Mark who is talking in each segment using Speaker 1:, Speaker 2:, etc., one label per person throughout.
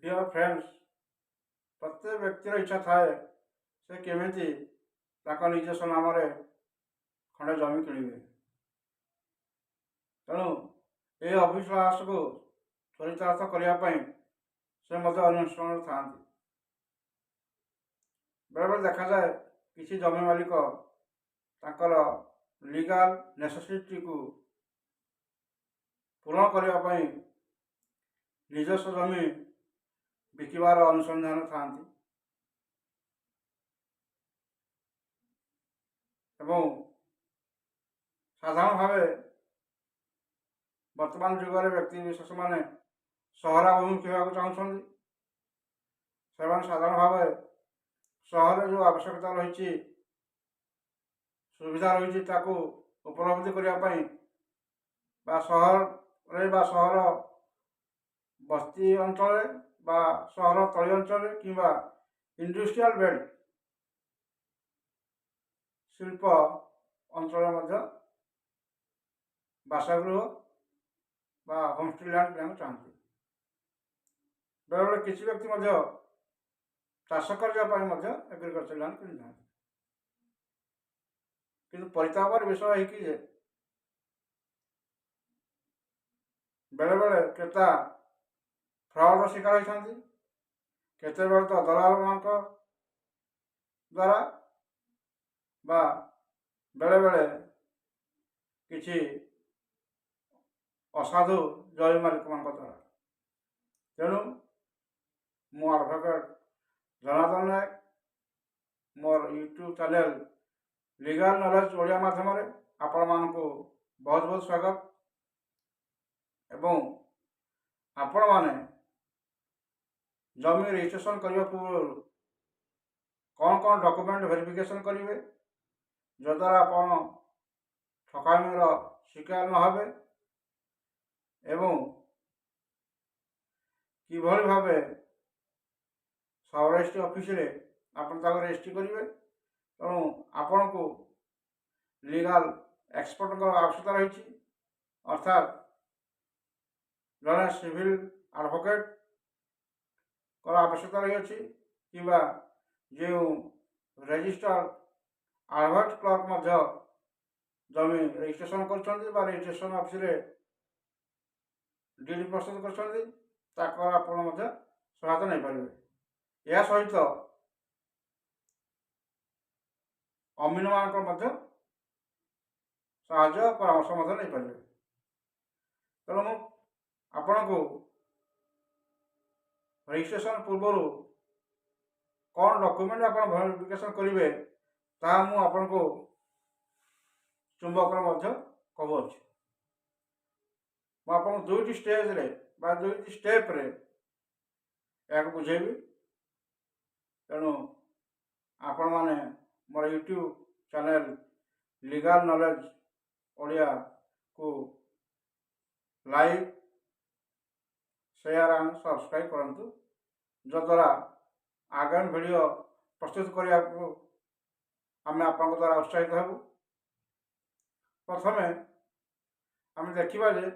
Speaker 1: Dear friends, प्रत्येक व्यक्तिर इच्छा थाए से केमिति निजस्व नाम खंडे जमी किणवे। तेणु ये अविश्वास को चरितार्थ करने से अनुसरण था। बेले बेले देखा जाए किसी जमी मालिक लीगल नेसेसिटी को पूरण करने निजस्व जमी बिकबार अनुसंधान था। साधारण भाव वर्तमान जुगर व्यक्ति विशेष माने सहराभिमुखी होगा चाहते साधारण भाव सहर जो आवश्यकता रही सुविधा रही उपलब्धि करने सहर बस्ती अंचल सहर तली अंचल कि इंडस्ट्रियल बेल्ट शिल्प अंचल बासगृह होमस्टे लैंड किना चाहती। बेले बेले किसी व्यक्ति चाष करने एग्रीकल्चर लैंड कि किंतु परितापर विषय है कि बेले बेले क्रेता फ्रॉड शिकार होती केते बेले तो दलाल मान द्वारा बेले बेले किसी असाधु जमी मालिक मान द्वारा। तेणु मु एडवोकेट जनार्दन नायक मोर YouTube channel legal knowledge Odia माध्यम आपण मानकु बहुत बहुत स्वागत। एवं आपण माने जमी रजिस्ट्रेशन करने पूर्व कौन कौन डॉक्यूमेंट वेरिफिकेशन करेंगे जद्वारा आपण ठकामीर शिकार न होबे एवं किभली भाव सब रजिस्ट्री ऑफिस रे आपण रजिस्ट्री करेंगे। तेणु आपण को लीगल एक्सपर्ट आवश्यकता रही अर्थात जड़े सिविल एडवोकेट आवश्यकता रही कि जो रजिस्टर्ड एडवोकेट क्लर्क जमी रजिस्ट्रेशन कर रजिस्ट्रेशन ऑफिस रे डीडी प्रस्तुत कर सहायता नहीं पारे। यह सहित अमीन मान साहाय्य परामर्श नहीं पारे। तेणु आपण को रजिस्ट्रेशन पूर्व कौन डॉक्यूमेंट आप वेरिफिकेशन करेंगे ताकि को चुंबक कहूँ मुझे दुईटी स्टेज रे दुईटी स्टेप रे या बुझेबी। तेणु आपण माने मोर YouTube channel legal knowledge Odia को लाइक शेयर एंड सब्सक्राइब करंतु जद्वारा आगामी वीडियो प्रस्तुत करने आम आप द्वारा उत्साहित हबु। प्रथमे आम देखा जे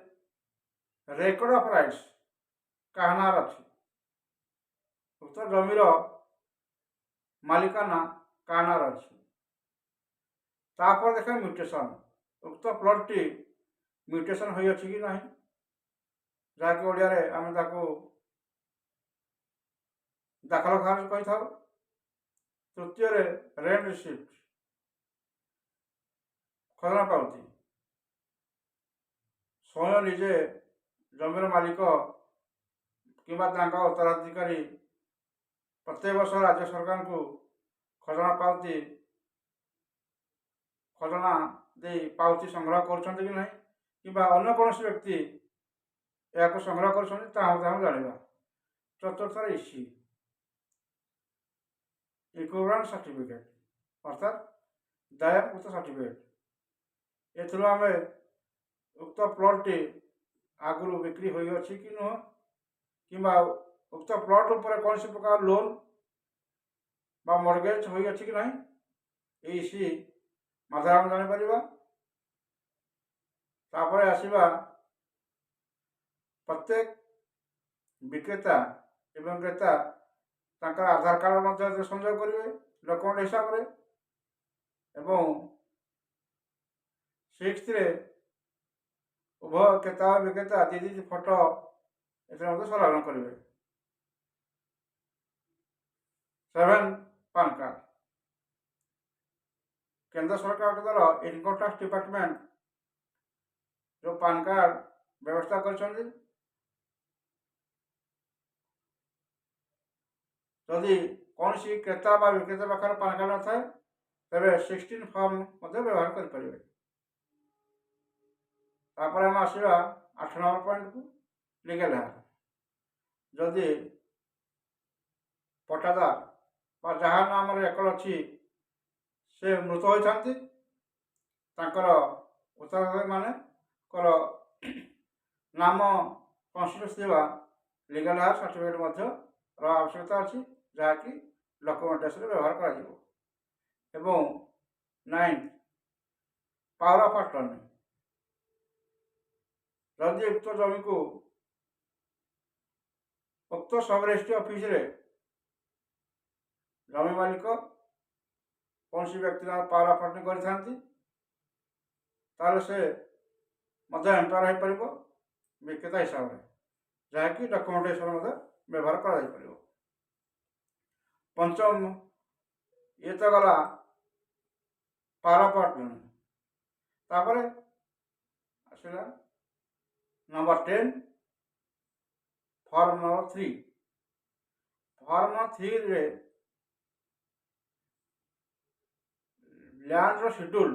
Speaker 1: रेकर्ड ऑफ राइट्स क्या नार अच्छी उक्त जमीर मालिकाना क्या नार अच्छी तापर देखा म्यूटेशन उक्त प्लॉट टी म्यूटेशन हो कि नहीं जहाँकि ओडिया रे आम दाखल खारिज कही था। तृतीय रेंट रिसिप्ट खजना पावती स्वयं निजे जमीर मालिक कि उत्तराधिकारी प्रत्येक वर्ष राज्य सरकार को खजना पावती खजना दे पावती संग्रह कर कि अन्य कौन व्यक्ति या संग्रह कर जाना। चतुर्थ इसी इक्विवेलेंट सर्टिफिकेट अर्थात दायमुक्त सर्टिफिकेट एम उक्त प्लॉट टी आगु बिक्री हो कि नुह कि उक्त प्लॉट उपर कौन सी प्रकार लोन बा मॉर्गेज हो कि नहीं इसी माध्यम जापर। तापर आसवा प्रत्येक विक्रेता ଏବଂ କ୍ରେତା ତାଙ୍କର ଆଧାର କାର୍ଡ଼ ମଧ୍ୟ ସଂଯୋଗ କରିବେ ଡକ୍ୟୁମେଣ୍ଟ ହିସାବରେ। ଏବଂ 6th ଉଭୟ କ୍ରେତା ଓ ବିକ୍ରେତା ଦି ଫଟୋ ଏଥିରେ ମଧ୍ୟ ସଂଲଗ୍ନ କରିବେ। 7 ପାନ୍ କାର୍ଡ଼। केंद्र सरकार द्वारा इनकम टैक्स डिपार्टमेंट जो पान कार्ड व्यवस्था कर जदि कौन सी क्रेता व विक्रेता पाखर पान कार्ड न थाए तेरे 16 फॉर्म व्यवहार करें। हम आसवा 8 नंबर पॉइंट को लीगल हार। जदि पट्टादार जहाँ नाम रेकर्ड अच्छी से मृत होती उत्तराधिकारी माने नाम कन्स्टिट्यून्स देवा लीगल हायर सर्टिफिकेट आवश्यकता अच्छी जहाँकि डॉक्यूमेंटेशन व्यवहार कर। 9 पावर ऑफ अटर्नी। जदि उक्त जमी को उक्त सब रजिस्ट्री ऑफिस रे जमी मालिक कौन सी व्यक्ति पावर ऑफ अटर्नी कर से एम्पायर हो पार विक्रेता हिसाब से जहाँकि डॉक्यूमेंटेशन व्यवहार कर। पंचम ये तो गला पावर ऑफ अटर्नी। तापर आसला number 10 form number 3। Form number 3 रे लैंड शेड्यूल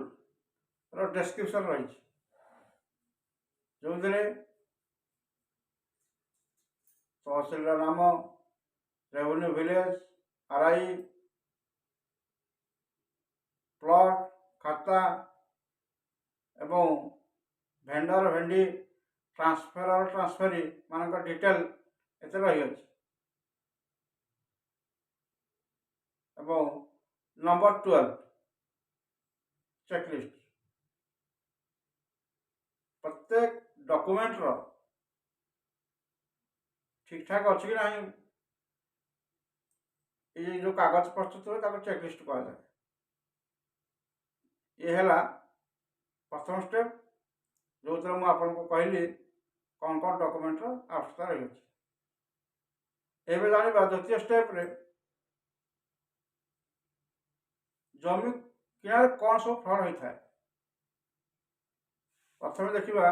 Speaker 1: डिस्क्रिप्शन रही जो तहसील नाम रेवेन्यू विलेज आरआई प्लॉट खाता एवं भेंडर भेंडी ट्रांसफेरी मान डिटेल एत रही अछि। Number 12 checklist. प्रत्येक डॉक्यूमेंट रो ठीक ठाक अच्छी कि नहीं ये जो कागज प्रस्तुत हुए चेकलिस्ट कह जाए। ये है प्रथम स्टेप जो मुझे आपको कहली कौन कौन डॉक्यूमेंट आवश्यकता रही है। एवं जाना द्वितीय स्टेप रे जमी किनारे कौन सब फ्रॉड होता है। प्रथम देखा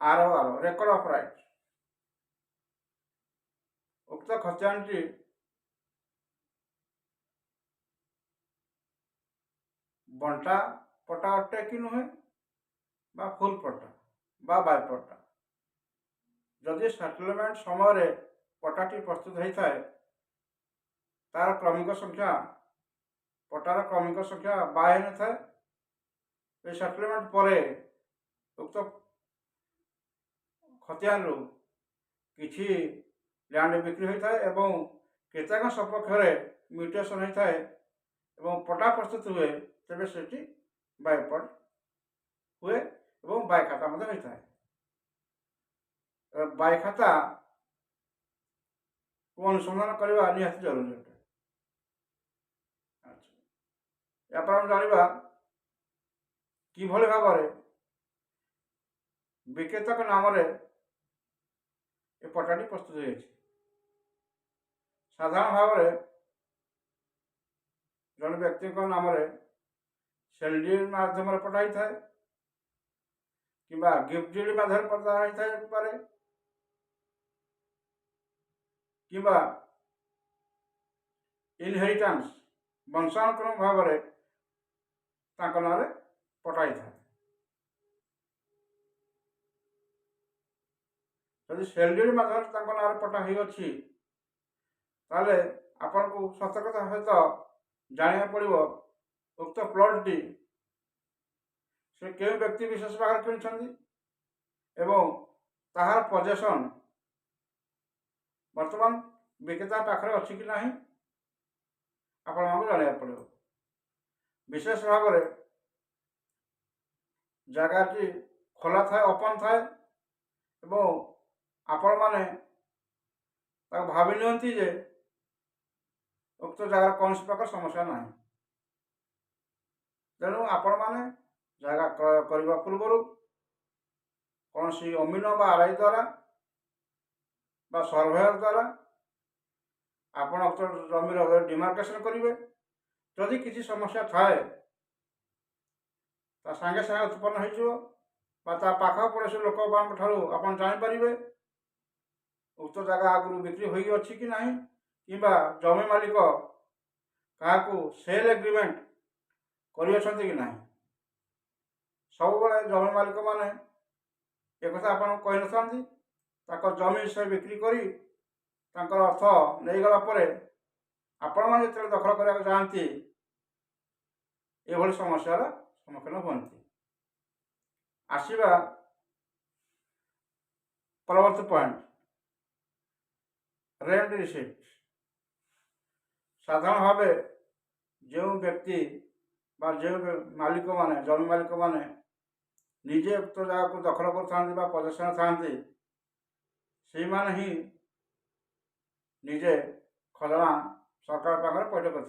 Speaker 1: आर रेकर्ड ऑफ राइट। उक्त खतियानटी बंटा पट्टा अटे कि नुहे बा फुल पट्टा बा बाय पट्टा। जदि सेटलमेंट समय पट्टाटी प्रस्तुत होता है तार क्रमिक संख्या पट्टार क्रमिक संख्या बाय न थाए सेटलमेंट पर उक्त खतियान किसी लैंड बिक्री होता है एवं क्रेता सपक्ष म्यूटेशन होता है एवं पट्टा प्रस्तुत हुए तेरे से बायपट हुए एवं बाय खाता होता है। बाय खाता को अनुसंधान करने निहाती जरूरी अटे। अच्छा या हम जाना कि भाव विक्रेता नाम पट्टाटी प्रस्तुत हो साधारण भाव जन व्यक्ति नाम सेल डीड माध्यम पट्टा होता है कि गिफ्ट डीड माध्यम पट्टा होता है कि इनहेरिटेंस वंशानुक्रम भाव ना पट्टा होता है। जदि सेल डीड माध्यम ना पट्टा होता आपन को सतर्कता सहित जाना पड़ो उक्त प्लॉटटी से क्यों व्यक्ति विशेष भाग एवं ताहार पोजेसन वर्तमान विक्रेता पाखरे अच्छी कि नहीं आपण जाना पड़ो। विशेष भाव जगह खोला थाए ओपन थाए एवं आपण माने भावी नियंती जे उक्त जगार कौन प्रकार समस्या ना तेणु आपण मैंने जगह क्रय करने पूर्व कौन सी अमीन आरआई द्वारा सर्वेयर द्वारा आपण उक्त जमीर डिमार्केशन करेंगे जदि किसी समस्या थाए सागे सागे उत्पन्न हो पाख पड़ोसी लोक आप जापर उक्त जगह आगु बिक्री होगी कि ना कि जमी मालिक क्या सेल एग्रीमेंट कर सब जमी मालिक मैंने एक आपको कही न जमी से बिक्री करी अर्थ नहीं गला आपण मैंने जो दखल करने चाहती ये समस्या सम्मुखीन हमें आसवा परवर्त पॉइंट रेंट रिसीट साधारण भाव जो व्यक्ति जो मालिक माने जमी मालिक माने निजे उक्त जगह को दखल कर पजेसन था से माने ही निजे खजना सरकार पाखे पैठ कर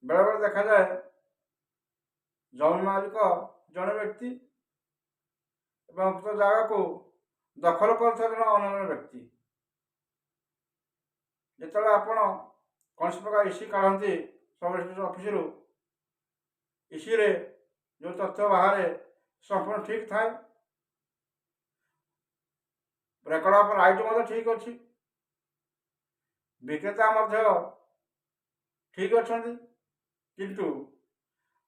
Speaker 1: बेले बेले देखा जाए जमी मालिक जड़े व्यक्ति उक्त जगह को दखल कर अन्य व्यक्ति जिते आपण कौन प्रकार इसी काढ़ती सब रजिस्ट्रेशन ऑफिस इसी रे जो तथ्य बाहर संपूर्ण ठीक थाए रेकर्ड ऑफ राइट ठीक अच्छी विक्रेता ठीक अच्छा किंतु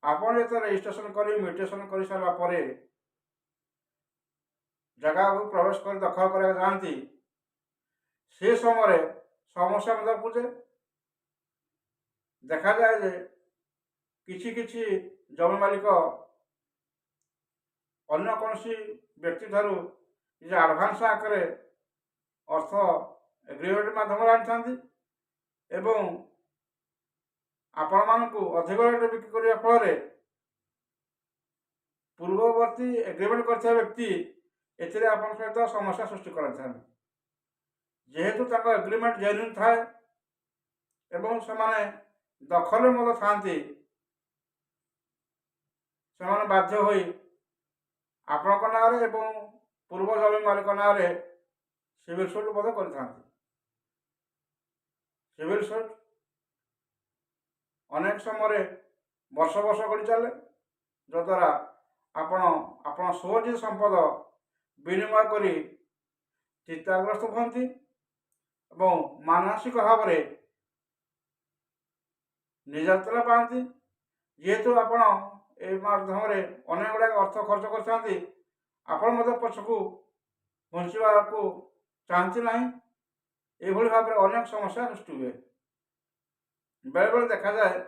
Speaker 1: आपन जो रजिस्ट्रेशन कर म्यूटेशन कर सारापर जगह को प्रवेश कर दखल करने चाहती से समय समस्या पूछे देखा जाए जे किसी जमी मालिक अन्य कौन व्यक्ति ठारू आडभांस आकार अर्थ एग्रीमेंट मध्यम आनी एवं आपण मानू अधिक रेट बिक्री करने फल पूर्ववर्ती एग्रीमेंट कर व्यक्ति एथिरे आपण सहित समस्या सृष्टि कर जेहेतु एग्रीमेंट जेन्युइन थाए एवं से दखल था बाध्य हो आपण ना पूर्व जमी मालिक ना सिविल सूट कर सिविल सूट अनेक समय वर्ष वर्ष गढ़ी चले जद्वारा आपण स्वजीत संपद विनिमय कर चिंताग्रस्त हमें मानसिक भाव निर्यातना पाती जेहेतु आपण माध्यम अनेक गुड़ा अर्थ खर्च कर पछकू घुंचवा को चाहती ना ये भाव में अनेक समस्या सृष्टि हुए बेले बेले देखा जाए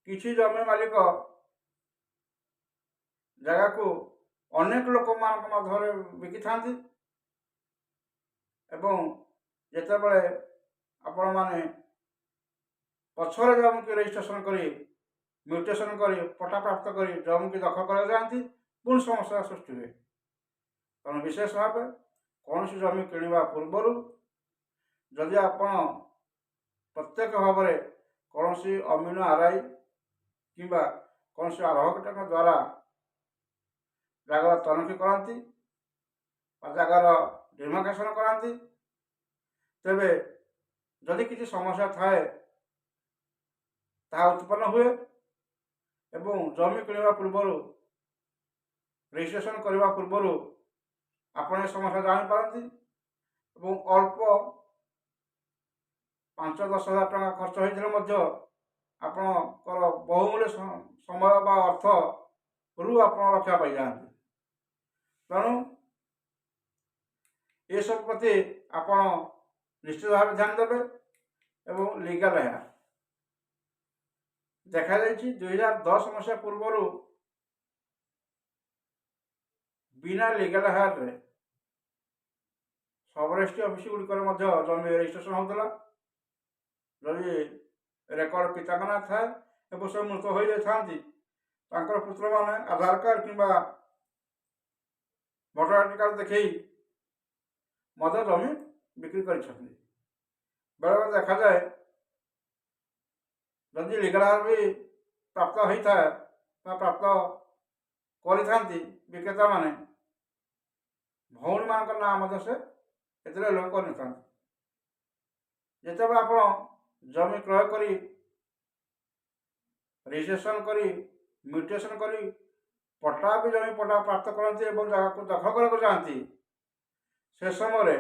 Speaker 1: किसी जमी मालिक जगह को अनेक लोक मध्य बिकी था जिते आपण मैंने पछरे जमी की रजिस्ट्रेशन कर म्यूटेशन कर पट्टा प्राप्त कर जमी की दखल कर जाती पुणी समस्या सृष्टि हुए तेणु विशेष भाव कौन जमी किणवा पूर्वर जदि आपण प्रत्येक भाव में कौन अमीन आरआई कि कौन आरोहक द्वारा जगार तनखी करती जगार डिमार्केशन करती तेबे जदि किसी समस्या थाए ता उत्पन्न हुए एवं जमी किणवा पूर्वर रजिस्ट्रेशन करने पूर्वर आपण समस्या जापारती अल्प 5-10 हजार टका खर्च होते आपणकर बहुमूल्य समय बा अर्थ रू आप रक्षा पाई जाती तेणु ये सब प्रति आपण निश्चित भाव ध्यान देवे एवं लीगल है देखा 2010 मसीहा पूर्वर बिना लीगल हायर रे सब रजिस्ट्री ऑफिस गुड़िक जमी रजिस्ट्रेशन होता जदि रेकर्ड पिता ना थाए एवं से मृत हो जाती पुत्र मैंने आधार कार्ड कि वोटर आईडी कार्ड देखी ମଧ୍ୟ ଜମି ବିକ୍ରି କରିଛନ୍ତି। ବେଳେବେଳେ ଦେଖାଯାଏ ଯଦି ଲିଗାଲ ବି ପ୍ରାପ୍ତ ହୋଇଥାଏ ବା ପ୍ରାପ୍ତ କରିଥାନ୍ତି ବିକ୍ରେତାମାନେ, ଭଉଣୀମାନଙ୍କ ନାଁ ମଧ୍ୟ ସେ ଏଥିରେ ଉଲ୍ଲେଖ କରିନଥାନ୍ତି। ଯେତେବେଳେ ଆପଣ ଜମି କ୍ରୟ କରି ରେଜିଷ୍ଟ୍ରେସନ କରି ମ୍ୟୁଟେସନ କରି ପଟ୍ଟା ବି ଜମି ପଟ୍ଟା ପ୍ରାପ୍ତ କରନ୍ତି ଏବଂ ଜାଗାକୁ ଦଖଲ କରିବାକୁ ଯାଆନ୍ତି, ସେ ସମୟରେ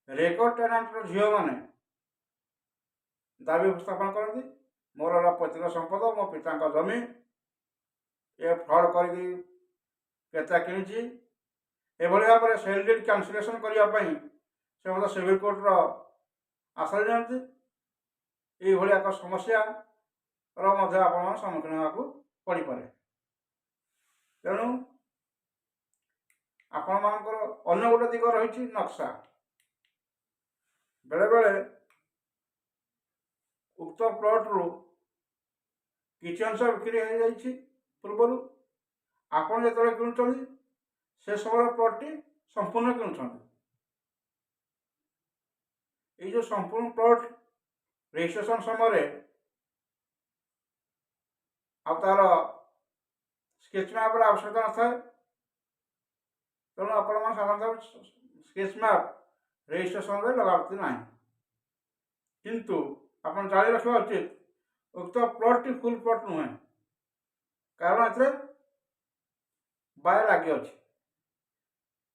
Speaker 1: ରେକର୍ଡ ଟେନାଣ୍ଟର ଝିଅମାନେ ଦାବି ଉପସ୍ଥାପନ କରନ୍ତି, ମୋର ହେଲା ପୈତୃକ ସମ୍ପଦ, ମୋ ପିତାଙ୍କ ଜମି, ଏ ଫ୍ରଡ୍ କରିକି କ୍ରେତା କିଣିଛି। ଏଭଳି ଭାବରେ ସେଲ୍ ଡିଡ୍ କ୍ୟାନସଲେସନ କରିବା ପାଇଁ ସେ ମଧ୍ୟ ସିଭିଲ କୋର୍ଟର ଆଶ୍ରୟ ନିଅନ୍ତି। ଏଇଭଳି ଏକ ସମସ୍ୟାର ମଧ୍ୟ ଆପଣମାନେ ସମ୍ମୁଖୀନ ହେବାକୁ ପଡ଼ିପାରେ। ତେଣୁ ଆପଣମାନଙ୍କର ଅନ୍ୟ ଗୋଟେ ଦିଗ ରହିଛି ନକ୍ସା। ବେଳେବେଳେ ଉକ୍ତ ପ୍ଲଟ୍ରୁ କିଛି ଅଂଶ ବିକ୍ରି ହୋଇଯାଇଛି ପୂର୍ବରୁ, ଆପଣ ଯେତେବେଳେ କିଣୁଛନ୍ତି ସେ ସମୟରେ ପ୍ଲଟ୍ଟି ସମ୍ପୂର୍ଣ୍ଣ କିଣୁଛନ୍ତି। ଏଇ ଯେଉଁ ସମ୍ପୂର୍ଣ୍ଣ ପ୍ଲଟ୍ ରେଜିଷ୍ଟ୍ରେସନ ସମୟରେ ଆଉ ତାର ସ୍କେଚ ମ୍ୟାପ୍ର ଆବଶ୍ୟକତା ନଥାଏ। ତେଣୁ ଆପଣମାନେ ସାଧାରଣତଃ ସ୍କେଚ ମ୍ୟାପ୍ ରେଜିଷ୍ଟ୍ରେସନରେ ଲଗାନ୍ତି ନାହିଁ। କିନ୍ତୁ ଆପଣ ଜାଣି ରଖିବା ଉଚିତ ଉକ୍ତ ପ୍ଲଟ୍ଟି ଫୁଲ୍ ପ୍ଲଟ୍ ନୁହେଁ, କାରଣ ଏଥିରେ ବାୟ ଲାଗିଅଛି।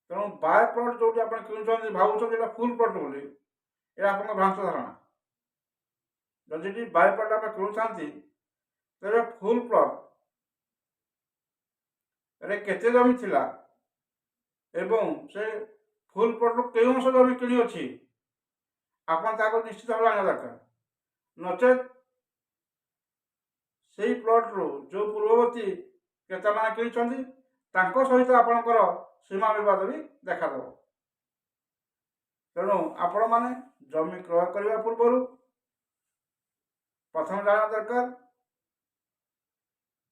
Speaker 1: ତେଣୁ ବାୟ ପ୍ଲଟ୍ ଯେଉଁଠି ଆପଣ କିଣୁଛନ୍ତି ଭାବୁଛନ୍ତି ଏଇଟା ଫୁଲ୍ ପ୍ଲଟ୍ ବୋଲି, ଏହା ଆପଣଙ୍କ ଭ୍ରାନ୍ତ ଧାରଣା। ଯଦି ବାୟ ପ୍ଲଟ୍ ଆପଣ କିଣୁଥାନ୍ତି ତେବେ ଫୁଲ୍ ପ୍ଲଟ୍ରେ କେତେ ଜମି ଥିଲା ଏବଂ ସେ ଫୁଲ୍ ପ୍ଲଟ୍ରୁ କେଉଁ ଅଂଶ ଜମି କିଣିଅଛି ଆପଣ ତାକୁ ନିଶ୍ଚିତ ଭାବେ ଜାଣିବା ଦରକାର। ନଚେତ୍ ସେହି ପ୍ଲଟ୍ରୁ ଯେଉଁ ପୂର୍ବବର୍ତ୍ତୀ କ୍ରେତାମାନେ କିଣିଛନ୍ତି ତାଙ୍କ ସହିତ ଆପଣଙ୍କର ସୀମା ବିବାଦ ବି ଦେଖାଦେବ। ତେଣୁ ଆପଣମାନେ ଜମି କ୍ରୟ କରିବା ପୂର୍ବରୁ ପ୍ରଥମେ ଜାଣିବା ଦରକାର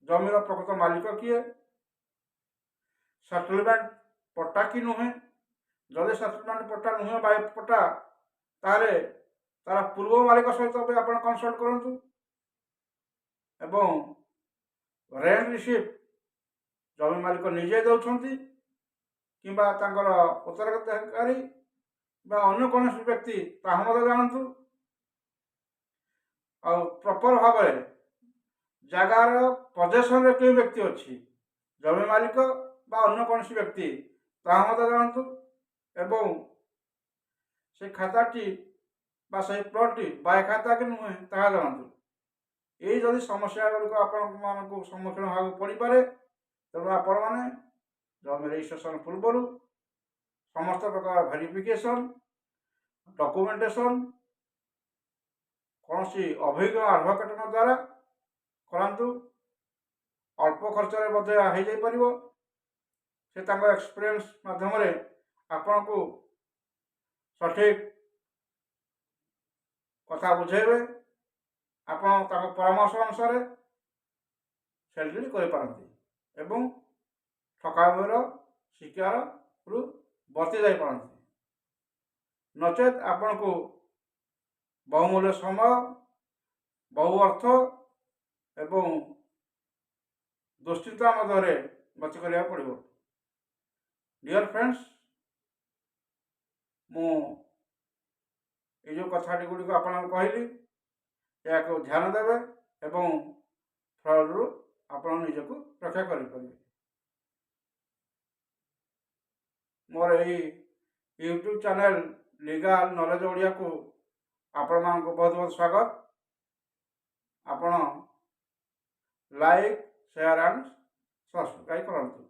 Speaker 1: ଜମିର ପ୍ରକୃତ ମାଲିକ କିଏ, ସେଟଲମେଣ୍ଟ ପଟ୍ଟା କି ନୁହେଁ। ଯଦି ସେଟଲମେଣ୍ଟ ପଟ୍ଟା ନୁହେଁ ବାଇ ପଟ୍ଟା, ତାହେଲେ ତାର ପୂର୍ବ ମାଲିକ ସହିତ ବି ଆପଣ କନସଲ୍ଟ କରନ୍ତୁ ଏବଂ ରେଣ୍ଟ ରିସିପ୍ଟ ଜମି ମାଲିକ ନିଜେ ଦେଉଛନ୍ତି କିମ୍ବା ତାଙ୍କର ଉତ୍ତରାଧିକାରୀ ବା ଅନ୍ୟ କୌଣସି ବ୍ୟକ୍ତି ତାହା ମଧ୍ୟ ଜାଣନ୍ତୁ। ଆଉ ପ୍ରପର ଭାବରେ ଜାଗାର ପଜେସନରେ କେଉଁ ବ୍ୟକ୍ତି ଅଛି, ଜମି ମାଲିକ ବା ଅନ୍ୟ କୌଣସି ବ୍ୟକ୍ତି, ତାହା ମଧ୍ୟ ଜାଣନ୍ତୁ ଏବଂ ସେ ଖାତାଟି ବା ସେହି ପ୍ଲଟ୍ଟି ବାୟ ଖାତା କି ନୁହେଁ ତାହା ଜାଣନ୍ତୁ। ଏଇ ଯଦି ସମସ୍ୟା ଗୁଡ଼ିକ ଆପଣମାନଙ୍କୁ ସମ୍ମୁଖୀନ ହେବାକୁ ପଡ଼ିପାରେ, ତେଣୁ ଆପଣମାନେ ଜମି ରେଜିଷ୍ଟ୍ରେସନ ପୂର୍ବରୁ ସମସ୍ତ ପ୍ରକାର ଭେରିଫିକେସନ ଡକୁମେଣ୍ଟେସନ କୌଣସି ଅଭିଜ୍ଞ ଆଡଭୋକେଟଙ୍କ ଦ୍ୱାରା କରାନ୍ତୁ। ଅଳ୍ପ ଖର୍ଚ୍ଚରେ ମଧ୍ୟ ହୋଇଯାଇପାରିବ। ସେ ତାଙ୍କ ଏକ୍ସପିରିଏନ୍ସ ମାଧ୍ୟମରେ ଆପଣଙ୍କୁ ସଠିକ୍ କଥା ବୁଝେଇବେ, ଆପଣ ତାଙ୍କ ପରାମର୍ଶ ଅନୁସାରେ ସେଲ୍ ଡିଡ୍ କରିପାରନ୍ତି ଏବଂ ଠକାମିର ଶିକାରରୁ ବର୍ତ୍ତି ଯାଇପାରନ୍ତି। ନଚେତ୍ ଆପଣଙ୍କୁ ବହୁମୂଲ୍ୟ ସମୟ, ବହୁ ଅର୍ଥ ଏବଂ ଦୁଶ୍ଚିନ୍ତା ମଧ୍ୟରେ ଗତି କରିବାକୁ ପଡ଼ିବ। ଡିଅର୍ ଫ୍ରେଣ୍ଡସ୍, ମୁଁ এই ଯେଉଁ କଥାଟି ଗୁଡ଼ିକ ଆପଣଙ୍କୁ କହିଲି ଏହାକୁ ଧ୍ୟାନ ଦେବେ ଏବଂ ଫ୍ରଡ଼ରୁ ଆପଣ ନିଜକୁ ରକ୍ଷା କରିପାରିବେ। ମୋର ଏହି ୟୁଟ୍ୟୁବ୍ ଚ୍ୟାନେଲ୍ ଲିଗାଲ ନଲେଜ ଓଡ଼ିଆକୁ ଆପଣମାନଙ୍କୁ ବହୁତ ବହୁତ ସ୍ୱାଗତ। ଆପଣ ଲାଇକ୍, ସେୟାର ଆଣ୍ଡ ସବସ୍କ୍ରାଇବ୍ କରନ୍ତୁ।